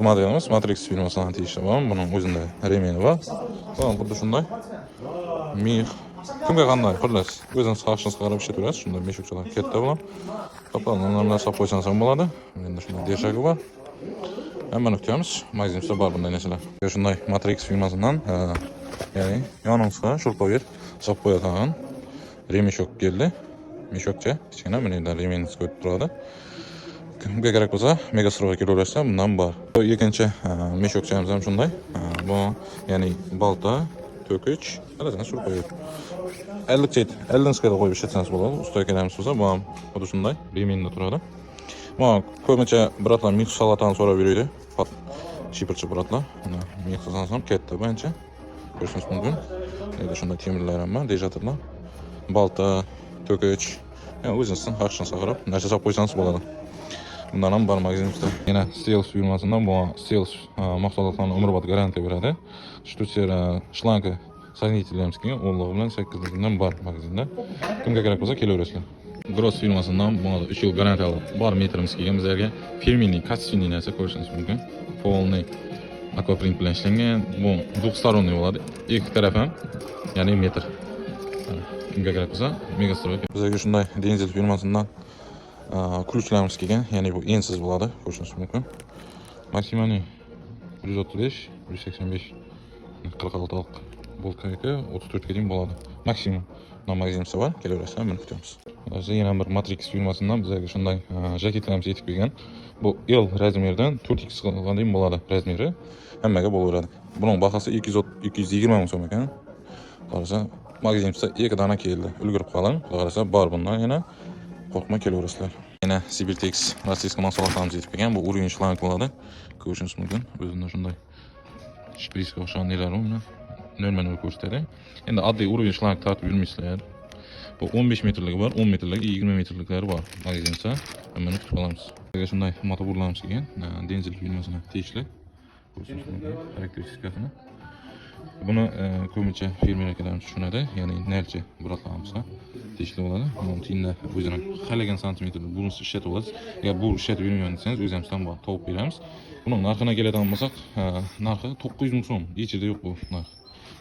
Modelimiz Matrix firmasidan tegishli bo'lgan. Buning o'zida remeni bor. Tamam, xuddi shunday. Mix kimga qanday xullas o'zingiz xohishingizni qarab ishlataverasiz. Shunday meshukchalar katta bilan qoplanganlar solib qo'ysangiz ham bo'ladi. Endi shunday dershagi bor. Hammani kutamiz. Magazinimizda bor bunday narsalar. Shunday Matrix firmasidan ya'ni yoningizga shurpoyer solib qo'yadigan remeshok keldi. Meshokcha kichkina mana endi remensiz ko'rib turadi. Kimga kerak bo'lsa Megastroga kelaverasizlar, bundan bor. Bu ikkinchi meshokchamiz ham shunday. Bu ya'ni balta, to'kich, qarasan shurpoyer. 50 chet, 50 ga qo'yib ishlatsangiz bo'ladi. Ustoga kelamiz bo'lsa, bu ham xuddi shunday remenda turadi. Bu ko'pincha biratlar mix salatani so'rab yuradi. Shipirchi biratlar. Mana mix qilsangiz ham katta buncha. Ko'rishingiz mumkin. Endi shunday temirlar ham bor, dejatorlar. Balta, to'kich, yani o'zingizdan xohishingizni qarab narsa solib qo'ysangiz bo'ladi. Bundan ham bor magazinimizda. Yana Steels firmasidan bu Steels mahsulotlarni umrbod garantiya beradi. Shtuser shlanka sanitlarimiz kelgan 10 bilan 8 kundan bor magazinda. Kimga kerak bo'lsa kelaverasizlar. Gross firmasidan bu 3 yil garantiyali bor metrimiz kelgan bizlarga. Firmini kostyumni narsa ko'rishingiz mumkin. Polni aquaprint bilan ishlangan. Bu двухсторонний bo'ladi. Ikki taraf ham ya'ni metr. Kimga kerak bo'lsa Megastroga. Bizga shunday Denzel firmasidan ключlarimiz kelgan, ya'ni bu ensiz bo'ladi, ko'rishingiz mumkin. Maksimaliy 135, 185, 46 lik bolkaga 34 ga bo'ladi. Maksimum. Mana magazinimizda bor, kelaverasizlar, buni kutamiz. Hozir yana bir Matrix firmasidan bizga shunday jaketlarimiz yetib kelgan. Bu L razmeridan 4x qilgan bo'ladi razmeri. Hammaga bo'laveradi. Buning bahasi 220 ming so'm ekan. Qarasa, magazinimizda 2 dona keldi. Ulgurib qoling. Qarasa, bor bundan yana. Qo'rqmay kelaverasizlar. Yana Sibirtex rossiyskiy mahsulotlarimiz yetib kelgan. Bu urinch shlank bo'ladi. Ko'rishingiz mumkin. O'zida shunday shprisga o'xshagan nelar bor. Normal ko'rsatadi. Endi oddiy urinch shlank tortib yurmaysizlar. Bu 15 metrligi bor, 10 metrligi, 20 metrliklari bor. Magazinda hammani kutib qolamiz. Bizga shunday motoburlarimiz kelgan. Denzel firmasiga tegishli. Ko'rishingiz mumkin xarakteristikasini. Buni ko'pincha fermerlarimiz tushunadi, ya'ni nalchi biratlarimizga tegishli bo'ladi. Buni tiyinda o'zini xalagan santimetrda bunisi ishlatib olasiz. Agar bu ishlatib yurmagan desangiz, o'zimizdan bor topib beramiz. Buning narxini keladigan bo'lsak, narxi 900 ming so'm. Ichida yo'q bu narx.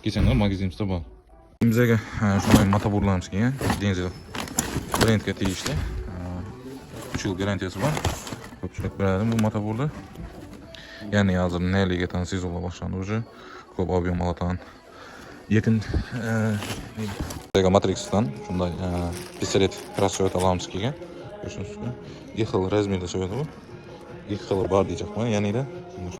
Kelsanglar magazinimizda bor. Bizga shunday motoburlarimiz kelgan. Denzel brendga tegishli. 3 yil garantiyasi bor. Ko'pchilik biladi bu motoburni. Ya'ni hozir naliga tan sezila boshlandi уже. Ko'p ob'yom olatan. Yaqin Matrixdan shunday pistolet rasyoat olamiz kelgan. Ko'rishingiz mumkin. Ikki xil razmerda so'yadi bu. Ikki xil bor deyapman, ya'ni